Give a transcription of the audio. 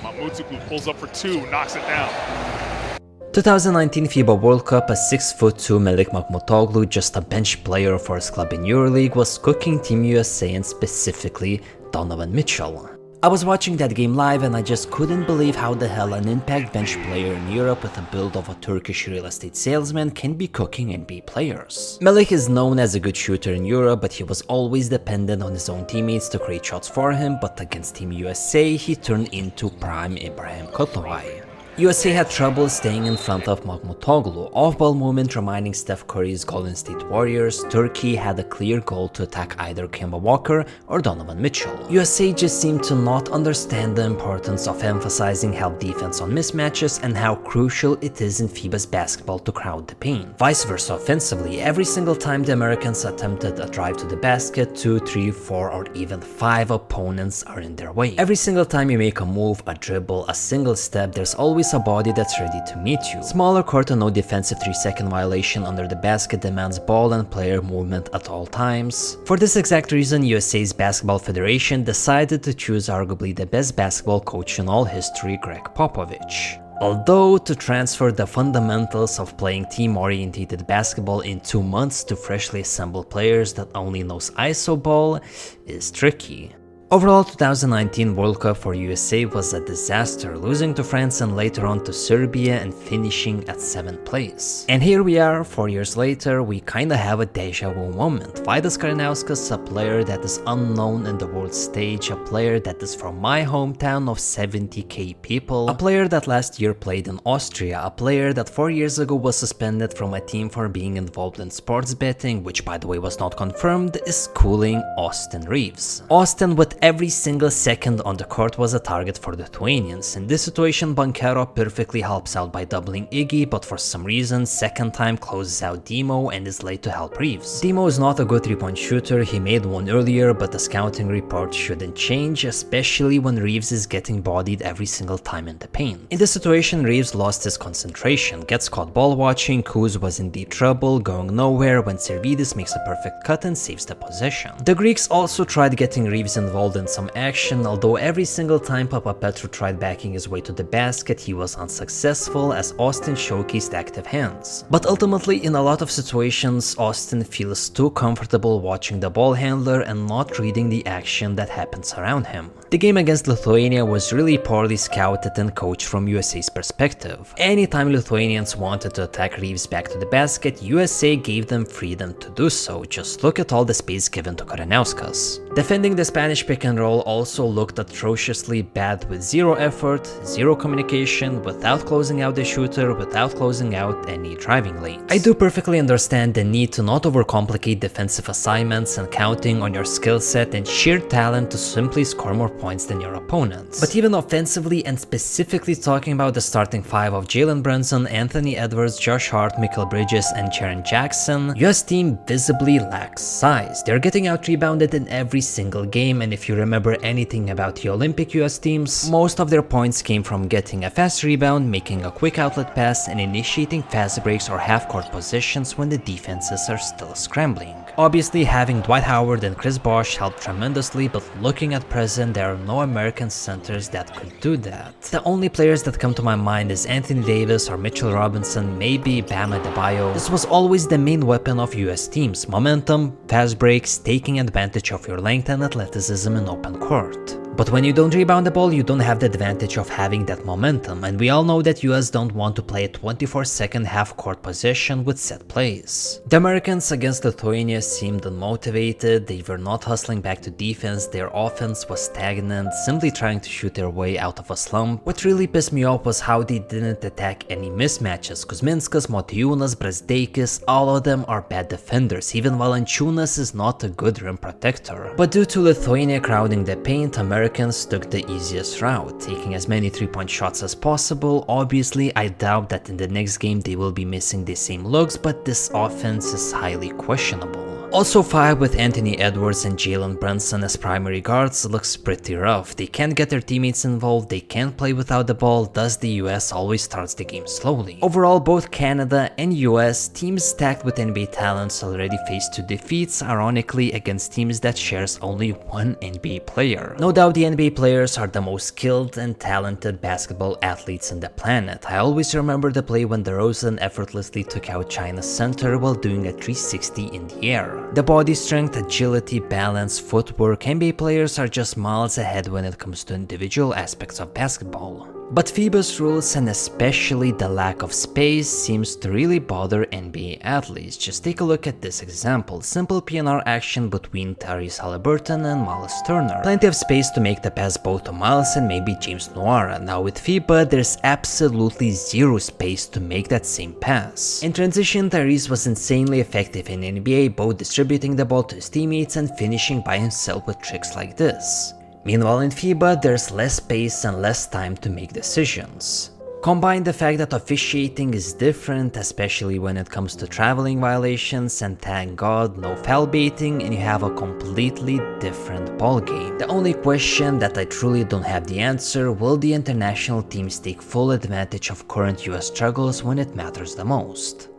Mamoudzoglu pulls up for two, knocks it down. 2019 FIBA World Cup, a 6'2" Melik Mamoudzoglu, just a bench player for his club in EuroLeague, was cooking Team USA and specifically Donovan Mitchell. I was watching that game live and I just couldn't believe how the hell an impact bench player in Europe with a build of a Turkish real estate salesman can be cooking NBA players. Melik is known as a good shooter in Europe, but he was always dependent on his own teammates to create shots for him, but against Team USA he turned into prime Ibrahim Kotloway. USA had trouble staying in front of Mamoudzoglu. Off-ball movement reminding Steph Curry's Golden State Warriors, Turkey had a clear goal to attack either Kemba Walker or Donovan Mitchell. USA just seemed to not understand the importance of emphasizing help defense on mismatches and how crucial it is in FIBA's basketball to crowd the paint. Vice versa offensively, every single time the Americans attempted a drive to the basket, 2, 3, 4 or even 5 opponents are in their way. Every single time you make a move, a dribble, a single step, there's always a body that's ready to meet you. Smaller court and no defensive 3-second violation under the basket demands ball and player movement at all times. For this exact reason, USA's Basketball Federation decided to choose arguably the best basketball coach in all history, Greg Popovich. Although to transfer the fundamentals of playing team-oriented basketball in 2 months to freshly assembled players that only knows ISO ball is tricky. Overall, 2019 World Cup for USA was a disaster, losing to France and later on to Serbia and finishing at 7th place. And here we are, 4 years later, we kinda have a deja vu moment. Vaidas Karanauskas, a player that is unknown in the world stage, a player that is from my hometown of 70k people, a player that last year played in Austria, a player that 4 years ago was suspended from a team for being involved in sports betting, which by the way was not confirmed, is schooling Austin Reeves. Austin, with every single second on the court, was a target for the Lithuanians. In this situation, Banchero perfectly helps out by doubling Iggy, but for some reason, second time closes out Demo and is late to help Reeves. Demo is not a good 3-point shooter, he made one earlier, but the scouting report shouldn't change, especially when Reeves is getting bodied every single time in the paint. In this situation, Reeves lost his concentration, gets caught ball watching, Kuz was in deep trouble, going nowhere when Servidis makes a perfect cut and saves the possession. The Greeks also tried getting Reeves involved in some action, although every single time Papapetru tried backing his way to the basket, he was unsuccessful as Austin showcased active hands. But ultimately, in a lot of situations, Austin feels too comfortable watching the ball handler and not reading the action that happens around him. The game against Lithuania was really poorly scouted and coached from USA's perspective. Anytime Lithuanians wanted to attack Reeves back to the basket, USA gave them freedom to do so. Just look at all the space given to Karanauskas. Defending the Spanish pick and roll also looked atrociously bad with zero effort, zero communication, without closing out the shooter, without closing out any driving lanes. I do perfectly understand the need to not overcomplicate defensive assignments and counting on your skill set and sheer talent to simply score more points than your opponents. But even offensively, and specifically talking about the starting 5 of Jalen Brunson, Anthony Edwards, Josh Hart, Mikal Bridges and Jaren Jackson, US team visibly lacks size. They're getting out-rebounded in every single game, and if you remember anything about the Olympic US teams, most of their points came from getting a fast rebound, making a quick outlet pass and initiating fast breaks or half-court positions when the defenses are still scrambling. Obviously, having Dwight Howard and Chris Bosh helped tremendously, but looking at present, there are no American centers that could do that. The only players that come to my mind is Anthony Davis or Mitchell Robinson, maybe Bam Adebayo. This was always the main weapon of US teams: momentum, fast breaks, taking advantage of your length and athleticism in open court. But when you don't rebound the ball, you don't have the advantage of having that momentum, and we all know that US don't want to play a 24-second half-court possession with set plays. The Americans against Lithuania seemed unmotivated, they were not hustling back to defense, their offense was stagnant, simply trying to shoot their way out of a slump. What really pissed me off was how they didn't attack any mismatches. Kuzminskas, Motiejūnas, Brazdeikis, all of them are bad defenders, even Valančiūnas is not a good rim protector. But due to Lithuania crowding the paint, Americans took the easiest route, taking as many 3-point shots as possible. Obviously, I doubt that in the next game they will be missing the same looks, but this offense is highly questionable. Also, FIBA with Anthony Edwards and Jalen Brunson as primary guards looks pretty rough. They can't get their teammates involved, they can't play without the ball, thus the US always starts the game slowly. Overall, both Canada and US, teams stacked with NBA talents, already faced 2 defeats, ironically against teams that shares only 1 NBA player. No doubt the NBA players are the most skilled and talented basketball athletes on the planet. I always remember the play when DeRozan effortlessly took out China's center while doing a 360 in the air. The body strength, agility, balance, footwork, NBA players are just miles ahead when it comes to individual aspects of basketball. But FIBA's rules and especially the lack of space seems to really bother NBA athletes. Just take a look at this example, simple PNR action between Tyrese Haliburton and Miles Turner. Plenty of space to make the pass both to Miles and maybe James Noara. Now with FIBA, there's absolutely zero space to make that same pass. In transition, Tyrese was insanely effective in NBA, both distributing the ball to his teammates and finishing by himself with tricks like this. Meanwhile in FIBA, there's less space and less time to make decisions. Combine the fact that officiating is different, especially when it comes to traveling violations, and thank God no foul baiting, and you have a completely different ballgame. The only question that I truly don't have the answer: will the international teams take full advantage of current US struggles when it matters the most?